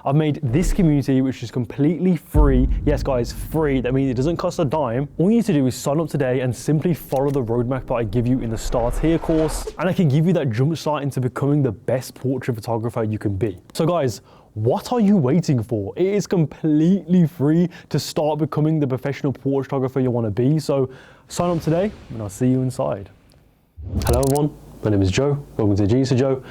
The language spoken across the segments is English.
I've made this community, which is completely free. Yes, guys, free. That means it doesn't cost a dime. All you need to do is sign up today and simply follow the roadmap that I give you in the Start Here course. And I can give you that jump start into becoming the best portrait photographer you can be. So guys, what are you waiting for? It is completely free to start becoming the professional portrait photographer you want to be. So sign up today and I'll see you inside. Hello everyone, my name is Joe. Welcome to Genius of Joe.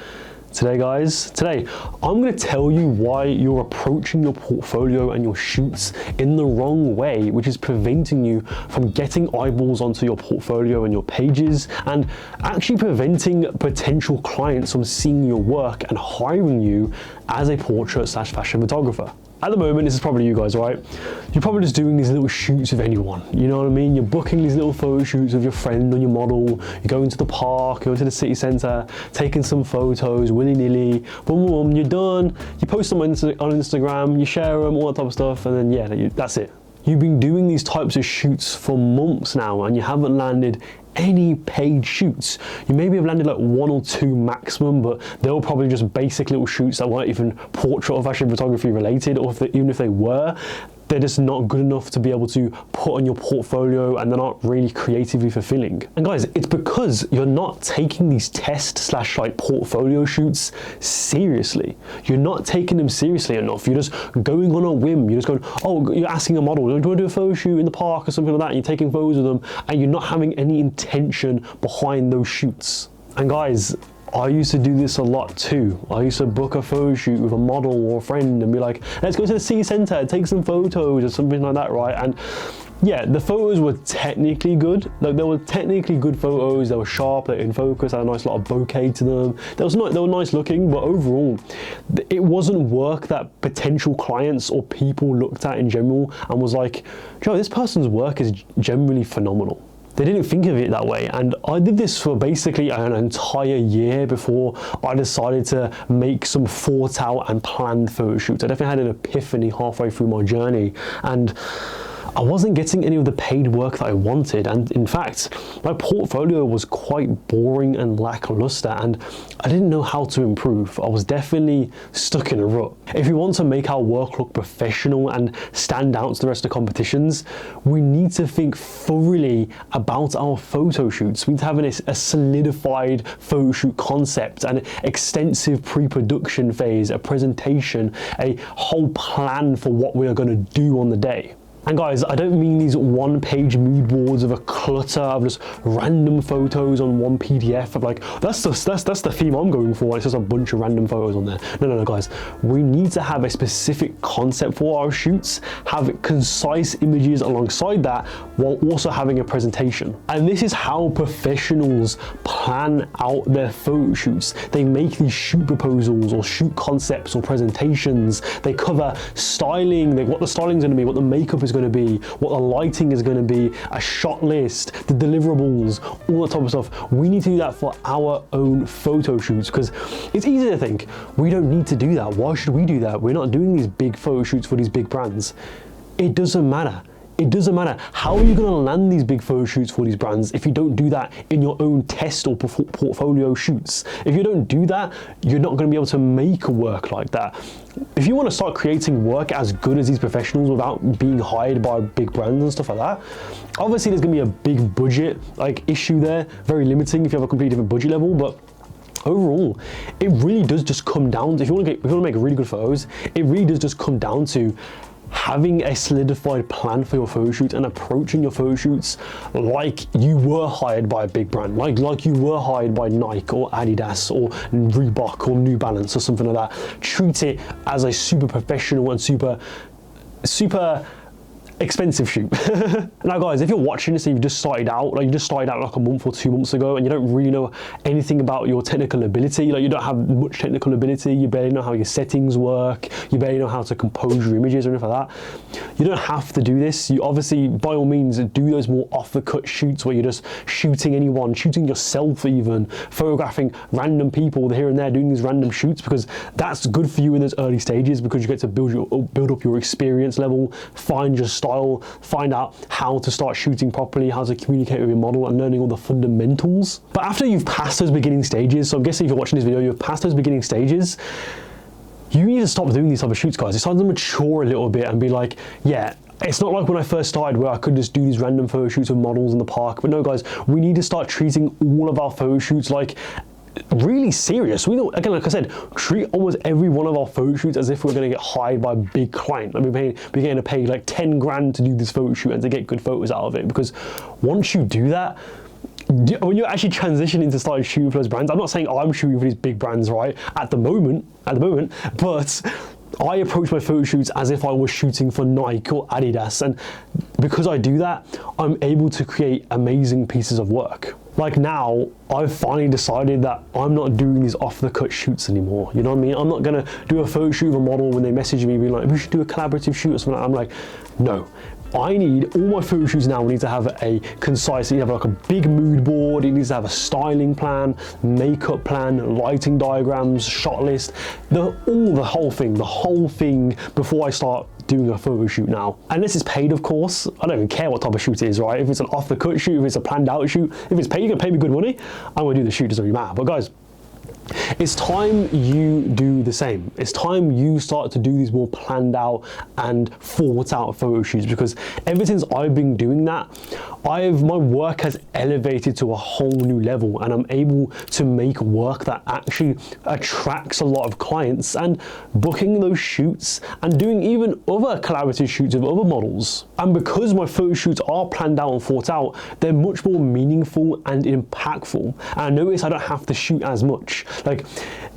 Today I'm going to tell you why you're approaching your portfolio and your shoots in the wrong way, which is preventing you from getting eyeballs onto your portfolio and your pages, and actually preventing potential clients from seeing your work and hiring you as a portrait/fashion photographer. At the moment, this is probably you guys, right? You're probably just doing these little shoots with anyone. You know what I mean? You're booking these little photo shoots with your friend or your model. You're going to the park, going to the city center, taking some photos willy-nilly. Boom, boom, boom, you're done. You post them on Instagram, you share them, all that type of stuff, and then yeah, that's it. You've been doing these types of shoots for months now and you haven't landed any paid shoots. You maybe have landed like 1 or 2 maximum, but they were probably just basic little shoots that weren't even portrait or fashion photography related, or even if they were, they're just not good enough to be able to put on your portfolio, and they're not really creatively fulfilling. And guys, it's because you're not taking these test/like portfolio shoots seriously. You're not taking them seriously enough. You're just going on a whim. You're just going, oh, you're asking a model, do you want to do a photo shoot in the park or something like that? And you're taking photos of them and you're not having any intention behind those shoots. And guys, I used to do this a lot too. I used to book a photo shoot with a model or a friend and be like, let's go to the city center, take some photos or something like that, right? And yeah, the photos were technically good. Like, they were technically good photos. They were sharp, they were in focus, had a nice lot of bokeh to them. They were nice looking, but overall, it wasn't work that potential clients or people looked at in general and was like, Joe, this person's work is generally phenomenal. They didn't think of it that way, and I did this for basically an entire year before I decided to make some thought out and planned photo shoots. I definitely had an epiphany halfway through my journey, and I wasn't getting any of the paid work that I wanted, and in fact, my portfolio was quite boring and lackluster, and I didn't know how to improve. I was definitely stuck in a rut. If we want to make our work look professional and stand out to the rest of the competitions, we need to think thoroughly about our photo shoots. We need to have a solidified photo shoot concept, an extensive pre-production phase, a presentation, a whole plan for what we are going to do on the day. And guys, I don't mean these one-page mood boards of a clutter of just random photos on one PDF of like, that's the theme I'm going for. It's just a bunch of random photos on there. No, guys. We need to have a specific concept for our shoots, have concise images alongside that, while also having a presentation. And this is how professionals plan out their photo shoots. They make these shoot proposals or shoot concepts or presentations. They cover styling, what the styling is going to be, what the makeup is going to be, what the lighting is going to be, a shot list, the deliverables, all that type of stuff. We need to do that for our own photo shoots, because it's easy to think we don't need to do that. Why should we do that? We're not doing these big photo shoots for these big brands. It doesn't matter. It doesn't matter. How are you going to land these big photo shoots for these brands if you don't do that in your own test or portfolio shoots? If you don't do that, you're not going to be able to make work like that. If you want to start creating work as good as these professionals without being hired by big brands and stuff like that, obviously there's going to be a big budget issue there, very limiting if you have a completely different budget level, but overall, it really does just come down to, if you want to make really good photos, it really does just come down to having a solidified plan for your photo shoot and approaching your photo shoots like you were hired by a big brand, like you were hired by Nike or Adidas or Reebok or New Balance or something like that. Treat it as a super professional and super expensive shoot. Now guys, if you're watching this and you've just started out, like a month or 2 months ago, and you don't really know anything about your technical ability, like you don't have much technical ability, you barely know how your settings work, you barely know how to compose your images or anything like that, you don't have to do this. You obviously, by all means, do those more off-the-cut shoots where you're just shooting anyone, shooting yourself even, photographing random people here and there, doing these random shoots, because that's good for you in those early stages, because you get to build up your experience level, find your style, find out how to start shooting properly, how to communicate with your model, and learning all the fundamentals. But after you've passed those beginning stages, so I'm guessing if you're watching this video, you've passed those beginning stages, you need to stop doing these type of shoots, guys. It's time to mature a little bit and be like, yeah, it's not like when I first started where I could just do these random photo shoots with models in the park. But no, guys, we need to start treating all of our photo shoots like really serious. We don't, again, like I said, treat almost every one of our photo shoots as if we're going to get hired by a big client. Like we're getting to pay like 10 grand to do this photo shoot and to get good photos out of it. Because once you do that, when you're actually transitioning into starting shooting for those brands, I'm not saying I'm shooting for these big brands right at the moment, but I approach my photo shoots as if I was shooting for Nike or Adidas, and because I do that, I'm able to create amazing pieces of work. Like now, I've finally decided that I'm not doing these off-the-cut shoots anymore. You know what I mean? I'm not gonna do a photo shoot of a model when they message me being like, we should do a collaborative shoot or something. I'm like, no. I need, all my photo shoots now need to have a concise, you have like a big mood board, it needs to have a styling plan, makeup plan, lighting diagrams, shot list, the whole thing before I start doing a photo shoot now. Unless it's paid, of course. I don't even care what type of shoot it is, right? If it's an off-the-cut shoot, if it's a planned out shoot, if it's paid, you're gonna pay me good money, I'm gonna do the shoot, doesn't really matter. But guys, it's time you do the same. It's time you start to do these more planned out and thought out photo shoots, because ever since I've been doing that, my work has elevated to a whole new level, and I'm able to make work that actually attracts a lot of clients, and booking those shoots and doing even other collaborative shoots with other models. And because my photo shoots are planned out and thought out, they're much more meaningful and impactful. And I notice I don't have to shoot as much. Like,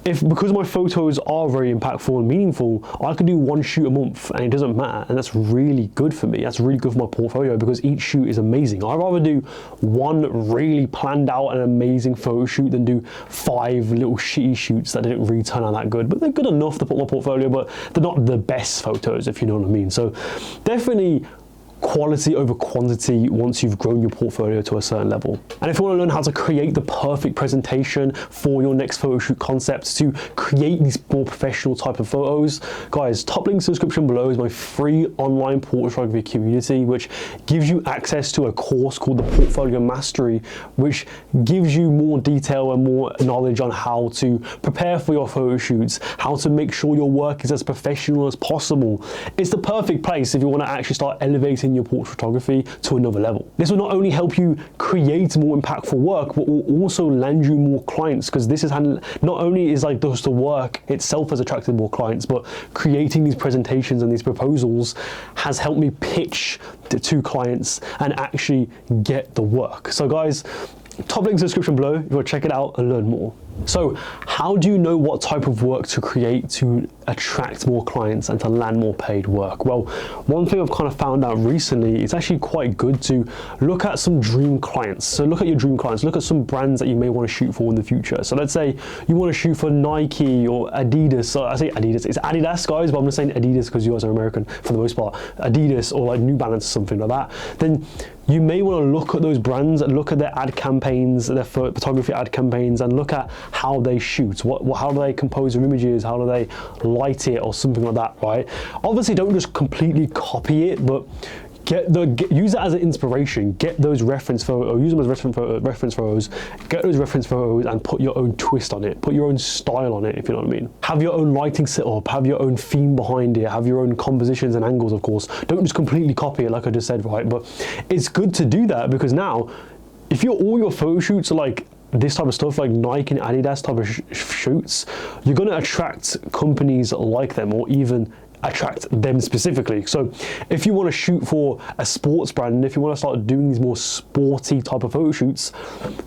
because my photos are very impactful and meaningful, I can do one shoot a month and it doesn't matter, and that's really good for me. That's really good for my portfolio, because each shoot is amazing. I'd rather do one really planned out and amazing photo shoot than do 5 little shitty shoots that didn't really turn out that good, but they're good enough to put my portfolio, but they're not the best photos, if you know what I mean. So definitely quality over quantity once you've grown your portfolio to a certain level. And if you want to learn how to create the perfect presentation for your next photo shoot concept, to create these more professional type of photos, guys, top link description below is my free online portrait photography community, which gives you access to a course called the Portfolio Mastery, which gives you more detail and more knowledge on how to prepare for your photo shoots, how to make sure your work is as professional as possible. It's the perfect place if you want to actually start elevating your portrait photography to another level. This will not only help you create more impactful work, but will also land you more clients, because this is not only is like just the work itself has attracted more clients, but creating these presentations and these proposals has helped me pitch to clients and actually get the work. So guys, top link description below if you want to check it out and learn more. So how do you know what type of work to create to attract more clients and to land more paid work? Well, one thing I've kind of found out recently, it's actually quite good to look at some dream clients. So look at your dream clients, look at some brands that you may want to shoot for in the future. So let's say you want to shoot for Nike or Adidas. So I say Adidas, it's Adidas, guys, but I'm just saying Adidas because you guys are American for the most part. Adidas or like New Balance or something like that. Then you may want to look at those brands and look at their ad campaigns, their photography ad campaigns, and look at how they shoot, how do they compose their images, how do they light it or something like that, right? Obviously don't just completely copy it, but use it as an inspiration. Get those reference photos, use them as reference photos, get those reference photos and put your own twist on it, put your own style on it, if you know what I mean. Have your own lighting set up, have your own theme behind it, have your own compositions and angles, of course. Don't just completely copy it like I just said, right? But it's good to do that, because now, if all your photo shoots are like this type of stuff, like Nike and Adidas type of shoots, you're going to attract companies like them, or even attract them specifically. So if you want to shoot for a sports brand, if you want to start doing these more sporty type of photo shoots,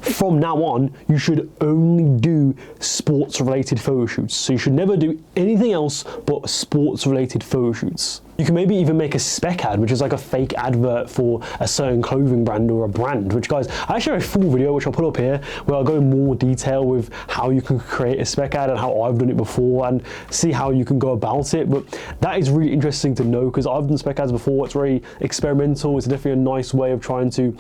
from now on you should only do sports related photo shoots. So you should never do anything else but sports related photo shoots. You can maybe even make a spec ad, which is like a fake advert for a certain clothing brand or a brand, which, guys, I actually have a full video which I'll put up here where I'll go in more detail with how you can create a spec ad and how I've done it before, and see how you can go about it. But that is really interesting to know, because I've done spec ads before. It's very experimental. It's definitely a nice way of trying to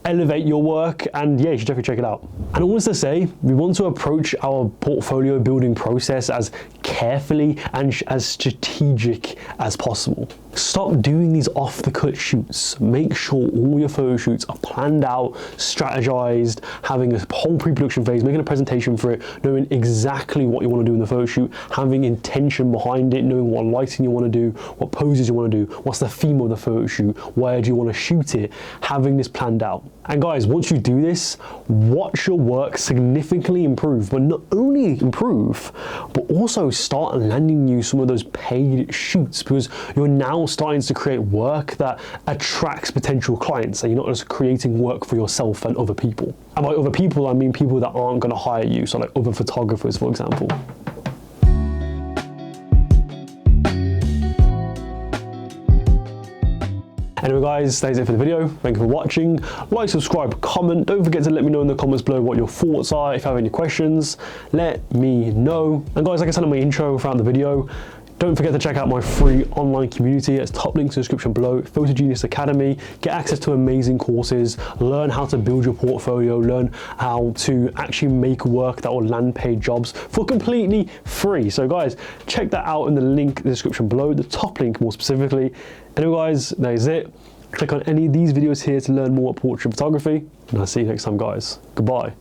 elevate your work, and yeah, you should definitely check it out. And all this to say, we want to approach our portfolio building process as carefully and as strategic as possible. Stop doing these off-the-cut shoots. Make sure all your photo shoots are planned out, strategized, having a whole pre-production phase, making a presentation for it, knowing exactly what you want to do in the photo shoot, having intention behind it, knowing what lighting you want to do, what poses you want to do, what's the theme of the photo shoot, where do you want to shoot it, having this planned out. And guys, once you do this, watch your work significantly improve, but not only improve, but also start landing you some of those paid shoots, because you're now starting to create work that attracts potential clients, and you're not just creating work for yourself and other people. And by other people, I mean people that aren't going to hire you, so like other photographers, for example. Anyway guys, that is it for the video. Thank you for watching. Like, subscribe, comment. Don't forget to let me know in the comments below what your thoughts are. If you have any questions, let me know. And guys, like I said in my intro throughout the video, don't forget to check out my free online community. It's top link in the description below, Photo Genius Academy. Get access to amazing courses, learn how to build your portfolio, learn how to actually make work that will land paid jobs for completely free. So guys, check that out in the link in the description below, the top link more specifically. Anyway guys, that is it. Click on any of these videos here to learn more about portrait photography, and I'll see you next time guys. Goodbye.